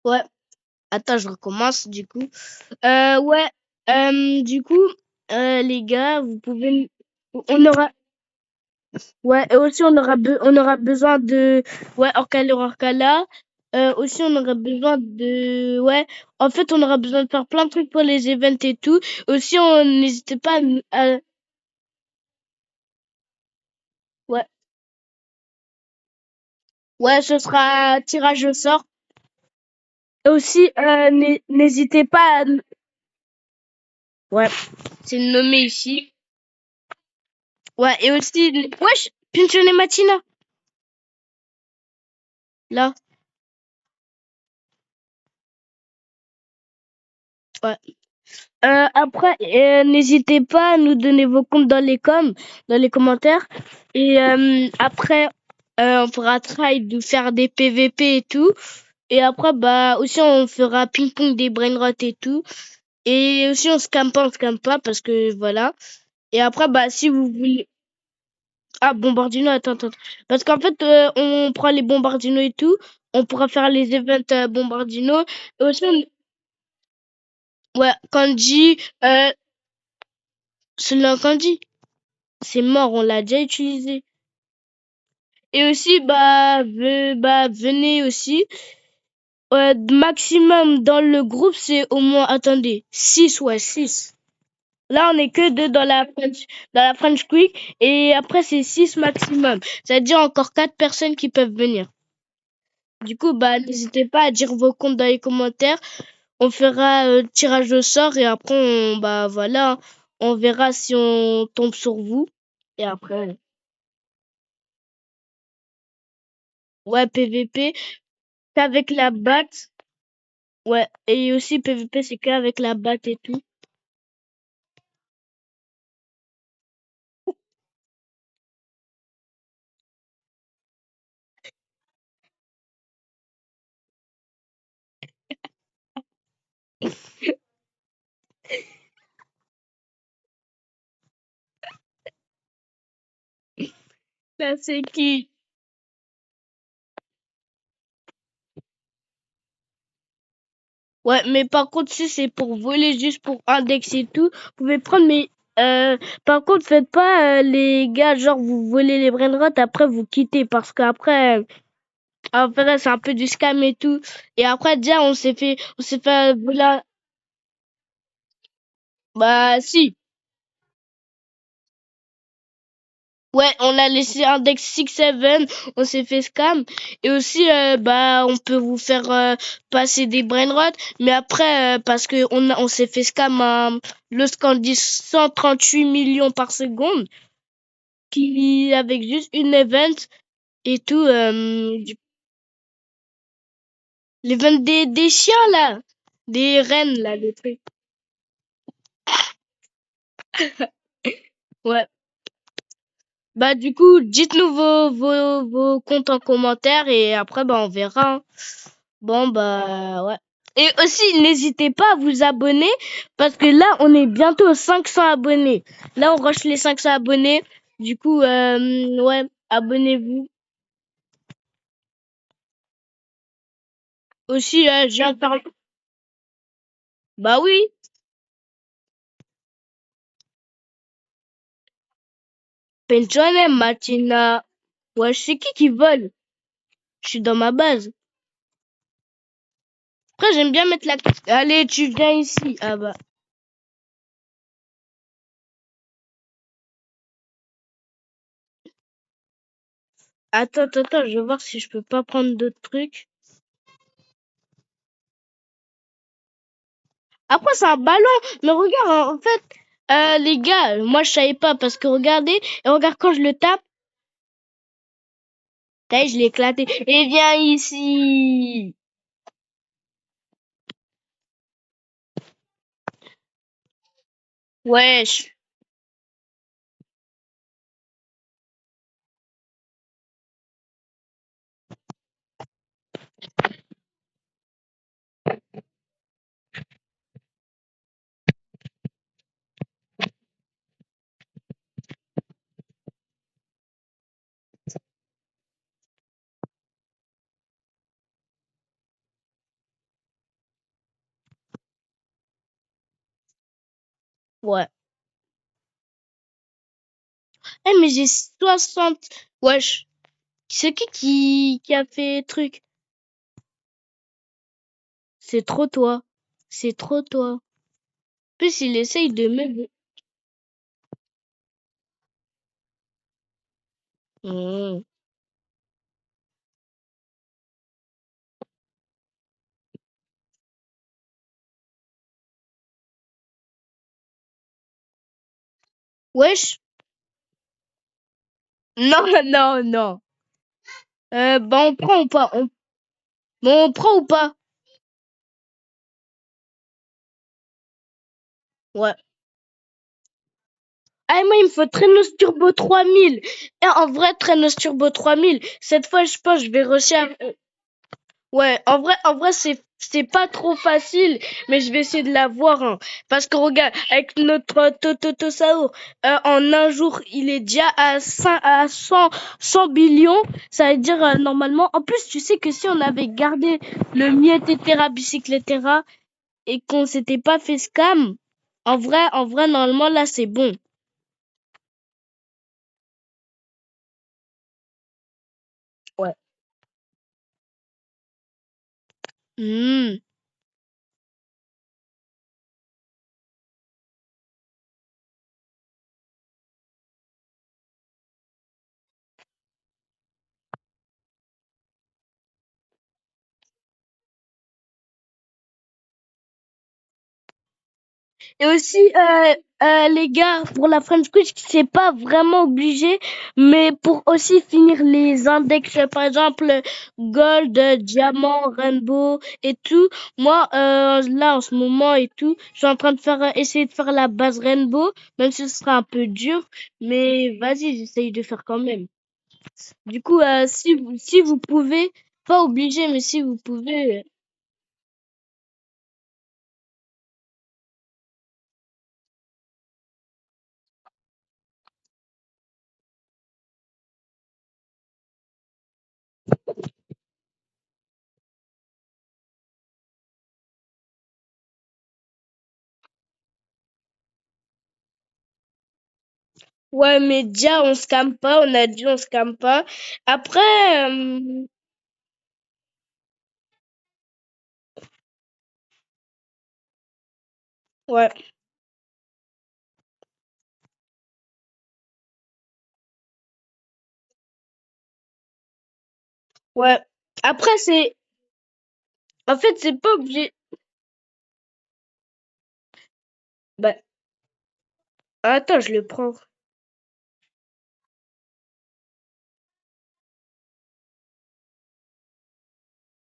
Ouais. Attends, je recommence du coup. Ouais. Du coup, les gars, vous pouvez. On aura. Ouais. Et aussi, on aura besoin de. Ouais, Orcala, Orcala. Aussi, on aura besoin de. Ouais. En fait, on aura besoin de faire plein de trucs pour les events et tout. Aussi, on n'hésitez pas Ouais. Ouais, ce sera tirage au sort. Et aussi, n'hésitez pas à. Ouais. C'est nommé ici. Ouais. Et aussi. Wesh, Pinchone Matina. Là. Ouais. Après, n'hésitez pas à nous donner vos comptes dans les commentaires. Et après, on fera try de faire des PVP et tout. Et après, bah aussi, on fera ping-pong des brainrot et tout. Et aussi, on scam pas parce que voilà. Et après, bah si vous voulez. Ah, Bombardino, attends, attends. Parce qu'en fait, on prend les Bombardino et tout. On pourra faire les events Bombardino. Et aussi, ouais, Kanji, celui-là, Kanji. C'est mort, on l'a déjà utilisé. Et aussi, bah, venez aussi. Maximum dans le groupe, c'est au moins, attendez, 6 ouais, 6. Là, on est que deux dans la French Quick. Et après, c'est 6 maximum. C'est-à-dire encore 4 personnes qui peuvent venir. Du coup, bah, n'hésitez pas à dire vos comptes dans les commentaires. On fera tirage au sort et après, bah, voilà. On verra si on tombe sur vous. Et après, ouais, PVP. Qu'avec la batte. Ouais, et aussi PVP, c'est qu'avec la batte et tout. Ça, c'est qui? Ouais, mais par contre, si c'est pour voler juste pour index et tout, vous pouvez prendre, mais par contre, faites pas les gars, genre vous volez les brainrots, après vous quittez, parce qu'après, en fait, c'est un peu du scam et tout. Et après, déjà, on s'est fait voler. Bah, si. Ouais, on a laissé index 6-7, on s'est fait scam. Et aussi, bah, on peut vous faire passer des brainrots. Mais après, parce que on s'est fait scam le Scandi 138 millions par seconde, qui avec juste une event et tout. L'event des chiens, là. Des rennes, là, des trucs. Ouais. Bah, du coup, dites-nous vos comptes en commentaire et après, bah, on verra, hein. Bon, bah, ouais. Et aussi, n'hésitez pas à vous abonner parce que là, on est bientôt aux 500 abonnés. Là, on rush les 500 abonnés. Du coup, ouais, abonnez-vous. Aussi, je viens de faire... Bah oui, Penchone, Matina. Ouais, je sais qui vole. Je suis dans ma base. Après, j'aime bien mettre la... Allez, tu viens ici. Ah bah. Attends, attends, attends, je vais voir si je peux pas prendre d'autres trucs. Après, c'est un ballon. Mais regarde, en fait, les gars, moi, je savais pas parce que regardez, et regarde quand je le tape, tac, je l'ai éclaté. Et viens ici. Wesh. Ouais. Eh, mais j'ai 60. Wesh. C'est qui a fait truc? C'est trop toi. C'est trop toi. En plus, il essaye de me... Hmm. Wesh. Non, non, non. Bah, on prend ou pas? Bon, on prend ou pas? Ouais. Ah, moi, il me faut Traîneau Turbo 3000. Et en vrai, Traîneau Turbo 3000. Cette fois, je pense que je vais rechercher. Ouais, en vrai, c'est pas trop facile, mais je vais essayer de l'avoir, hein. Parce que regarde, avec notre Toto Sao, en un jour, il est déjà à 100 billions. Ça veut dire, normalement, en plus, tu sais que si on avait gardé le Mietetera Bicycletera et qu'on s'était pas fait scam, en vrai, normalement, là, c'est bon. Ouais. Hmm. Et aussi, les gars, pour la French Quiz, c'est pas vraiment obligé, mais pour aussi finir les index, par exemple, Gold, Diamant, Rainbow et tout, moi, là, en ce moment et tout, je suis en train de essayer de faire la base Rainbow, même si ce sera un peu dur, mais vas-y, j'essaye de faire quand même. Du coup, si vous pouvez, pas obligé, mais si vous pouvez, ouais, mais déjà, on scam pas, on a dit on scam pas. Après, ouais, ouais. Après, en fait, c'est pas obligé. Bah, attends, je le prends.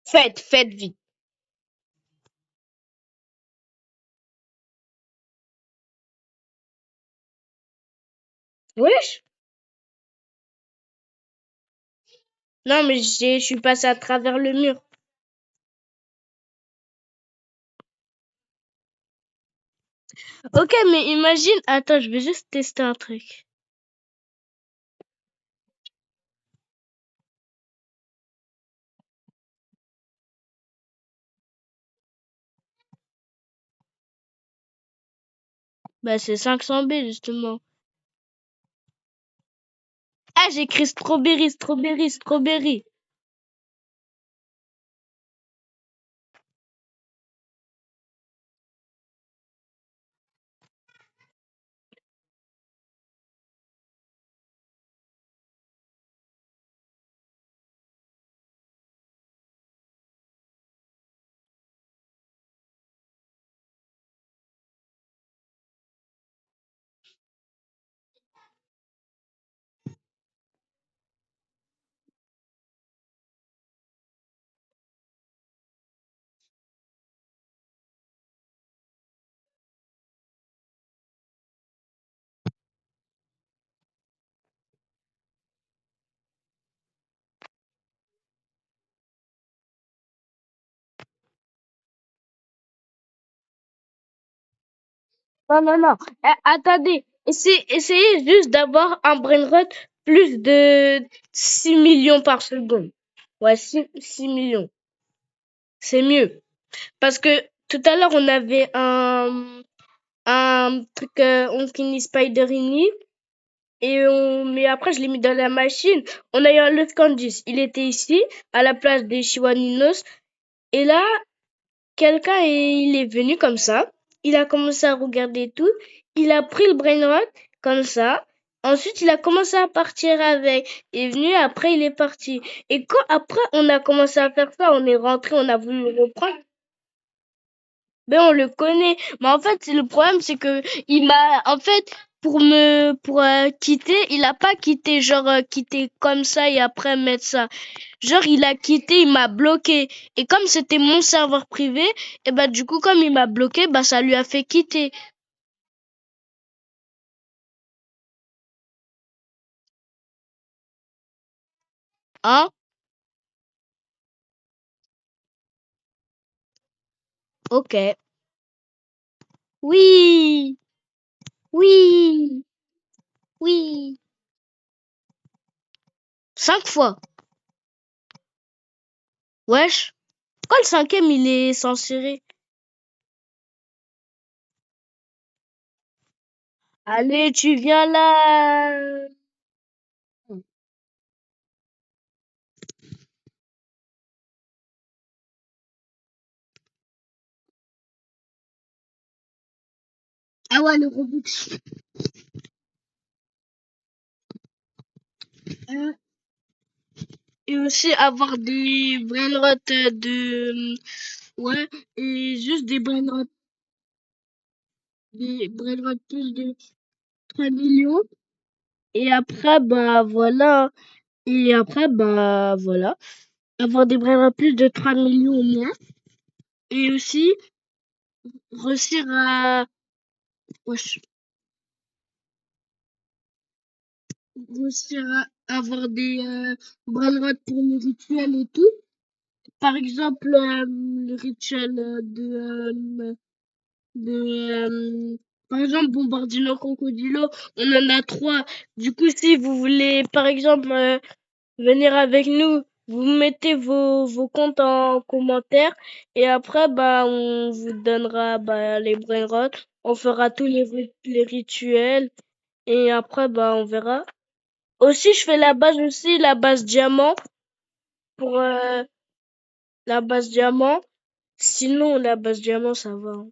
Faites vite. Wesh. Non, mais je suis passé à travers le mur. Ok, mais imagine, attends, je vais juste tester un truc. Bah, c'est 500 B, justement. Ah, j'ai écrit strawberry, strawberry, strawberry. Non, non, non. Attendez, essayez juste d'avoir un brain rot plus de 6 millions par seconde. Ouais, 6 millions. C'est mieux. Parce que tout à l'heure, on avait un... un truc, on finit Spiderini. Mais après, je l'ai mis dans la machine. On a eu un Los Candice. Il était ici, à la place des Chihuaninos. Et là, il est venu comme ça. Il a commencé à regarder tout. Il a pris le brain rot comme ça. Ensuite, il a commencé à partir avec. Il est venu, après, il est parti. Et quand après, on a commencé à faire ça, on est rentré, on a voulu le reprendre. Ben, on le connaît. Mais en fait, le problème, c'est que en fait, pour quitter, il a pas quitté, genre, quitté comme ça et après mettre ça. Genre, il a quitté, il m'a bloqué. Et comme c'était mon serveur privé, et bah, du coup, comme il m'a bloqué, bah, ça lui a fait quitter. Hein? Ok. Oui! Oui! Oui! 5 fois. Wesh. Pourquoi le cinquième, il est censuré? Allez, tu viens là! Ah ouais, le Robux. Et aussi avoir des brainrots ouais, et juste des brainrots plus de 3 millions. Et après, bah voilà. Et après, bah voilà. Avoir des brainrots plus de 3 millions au moins. Et aussi, réussir à, wesh, réussir à avoir des brainrots pour les rituels et tout. Par exemple, le rituel par exemple, Bombardino Crocodilo, on en a 3. Du coup, si vous voulez, par exemple, venir avec nous, vous mettez vos comptes en commentaire et après, bah, on vous donnera bah, les brainrots. On fera tous les rituels et après, bah, on verra. Aussi, je fais la base diamant pour la base diamant. Sinon, la base diamant, ça va, hein.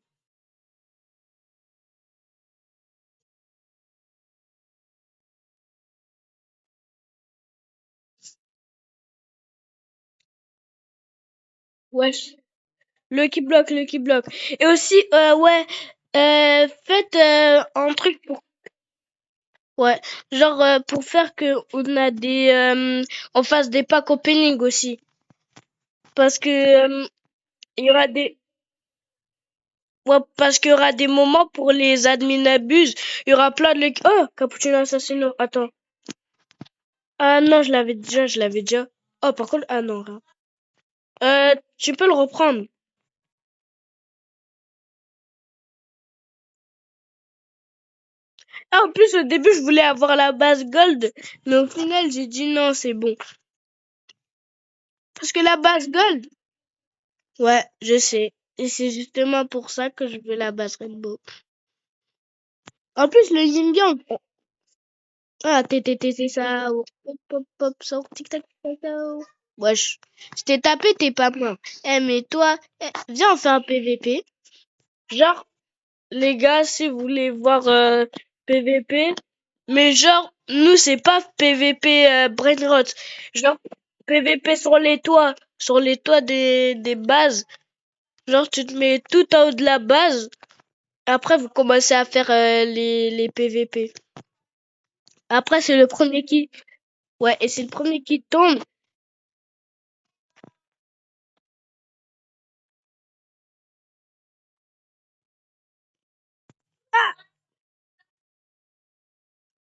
Wesh. Le qui bloque. Et aussi, ouais, faites un truc pour, ouais, genre pour faire que on fasse des packs opening aussi, parce que il y aura ouais, parce qu'il y aura des moments pour les admins abusent. Il y aura plein de, oh, Cappuccino Assassino. Attends. Ah non, je l'avais déjà. Oh, par contre, ah non, rien. Tu peux le reprendre. Ah, en plus, au début, je voulais avoir la base gold, mais au final, j'ai dit non, c'est bon. Parce que la base gold, ouais, je sais. Et c'est justement pour ça que je veux la base rainbow. En plus, le yin yang. Ah, c'est ça. Oh, hop, hop, hop, ça, tic tac, tic tac. Wesh. Je t'ai tapé, t'es pas mort. Eh, mais toi, viens, on fait un PVP. Genre, les gars, si vous voulez voir PVP, mais genre, nous, c'est pas PVP Brainrot. Genre, PVP sur les toits des bases. Genre, tu te mets tout en haut de la base. Après, vous commencez à faire les PVP. Après, c'est le premier qui... Ouais, et c'est le premier qui tombe.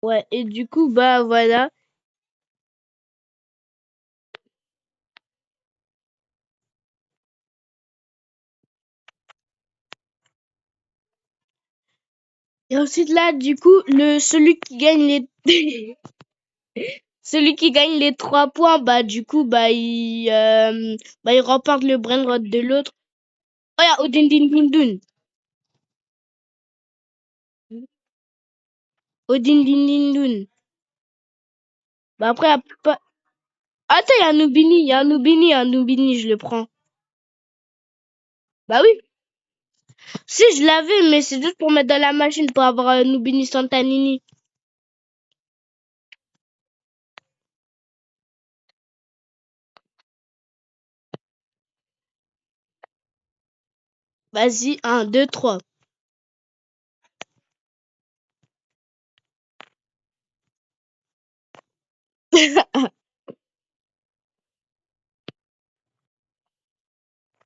Ouais, et du coup, bah voilà. Et ensuite, là, du coup, celui qui gagne celui qui gagne les 3 points, bah du coup, bah, il remporte le brainrot de l'autre. Oh, y'a Odin Din Din Dun. Odin din din dun. Bah après, attends, il y a un Nubini, il y a un Nubini, il y a un Nubini, je le prends. Bah oui. Si, je l'avais, mais c'est juste pour mettre dans la machine pour avoir un Nubini Santanini. Vas-y, 1, 2, 3.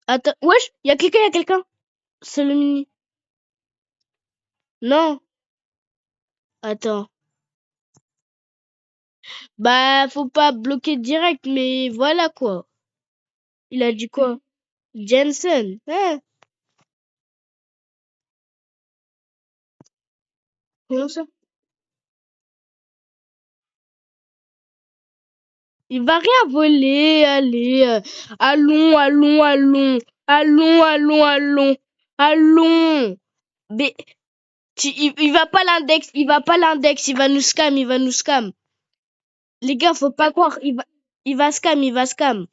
Attends, wesh, il y a quelqu'un. C'est le mini. Non, attends. Bah, faut pas bloquer direct, mais voilà quoi. Il a dit quoi? Jensen. Hein? Comment ça? Il va rien voler, allez. Allons, allons, allons. Allons, allons, allons. Allons. Mais il va pas l'index, il va nous scam, il va nous scam. Les gars, faut pas croire, il va scam, il va scam.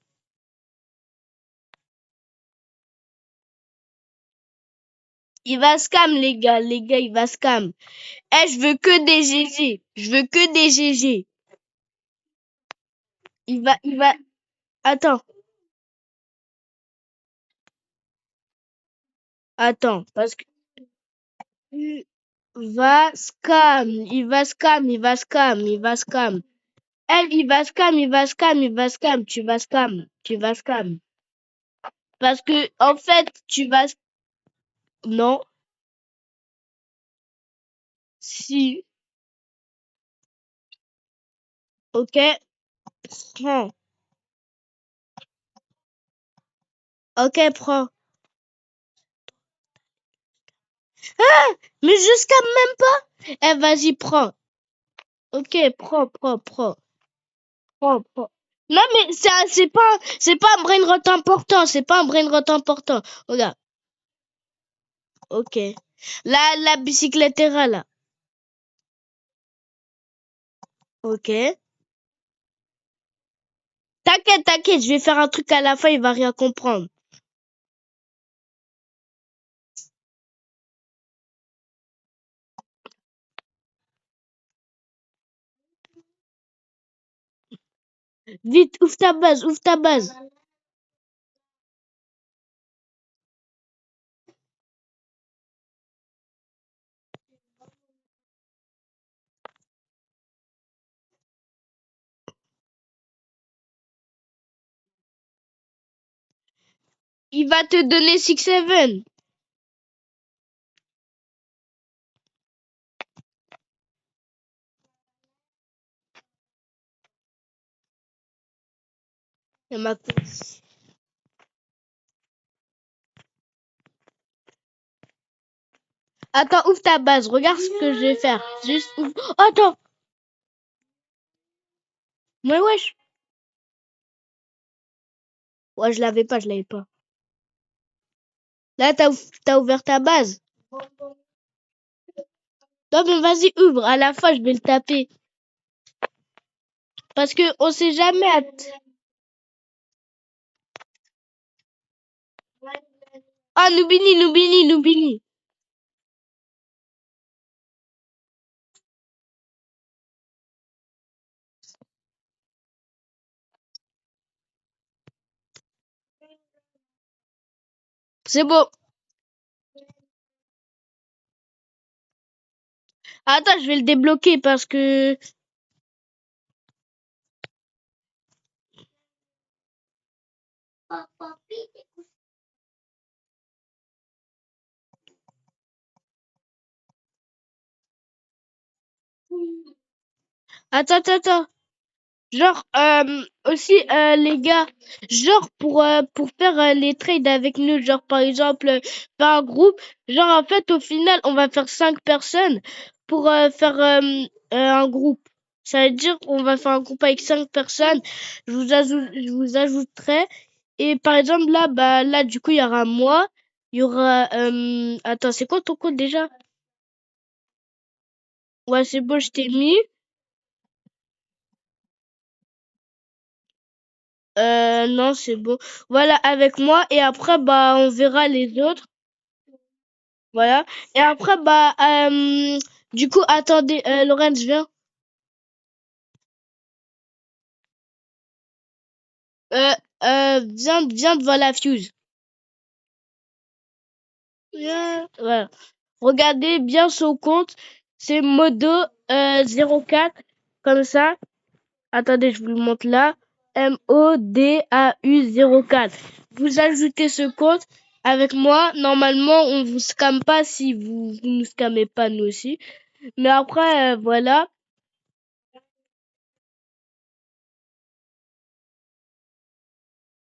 Il va scam, les gars, il va scam. Eh, je veux que des GG. Je veux que des GG. Il va, attends, parce que il va scam, il va scam, il va scam, il va scam. Elle, il va scam, il va scam, il va scam, tu vas scam. Parce que, en fait, non, si, ok, prends, ok, prends. Ah, mais je scam même pas. Eh, vas-y, prends. Ok, prends. Non, mais c'est pas un brain rot important, c'est pas un brain rot important. Regarde, ok. La bicyclette là. Ok. T'inquiète, je vais faire un truc à la fin, il va rien comprendre. Vite, ouvre ta base. Il va te donner 6-7. Et ma- Attends, ouvre ta base, regarde ce que je vais faire. Juste ouvre. Oh, attends, mais wesh. Ouais, je l'avais pas. Là, t'as ouvert ta base. Non, mais vas-y, ouvre. À la fin, je vais le taper. Parce que on sait jamais. Ah, Nubini. C'est bon. Attends, je vais le débloquer parce que... Attends. Genre, aussi, les gars, genre, pour faire les trades avec nous, genre, par exemple, faire un groupe, genre, en fait, au final, on va faire 5 personnes pour faire un groupe. Ça veut dire, on va faire un groupe avec 5 personnes. Je vous ajouterai. Et par exemple, là, bah, là, du coup, il y aura moi. Il y aura, attends, c'est quoi ton code déjà? Ouais, c'est bon, je t'ai mis. Non, c'est bon. Voilà, avec moi. Et après, bah, on verra les autres. Voilà. Et après, bah, du coup, attendez, Lorenz, viens. Euh, viens devant la fuse. Voilà. Regardez bien son compte. C'est Modo 04. Comme ça. Attendez, je vous le montre là. MODAU 04. Vous ajoutez ce compte avec moi. Normalement, on vous scamme pas si vous nous scammez pas nous aussi. Mais après, voilà.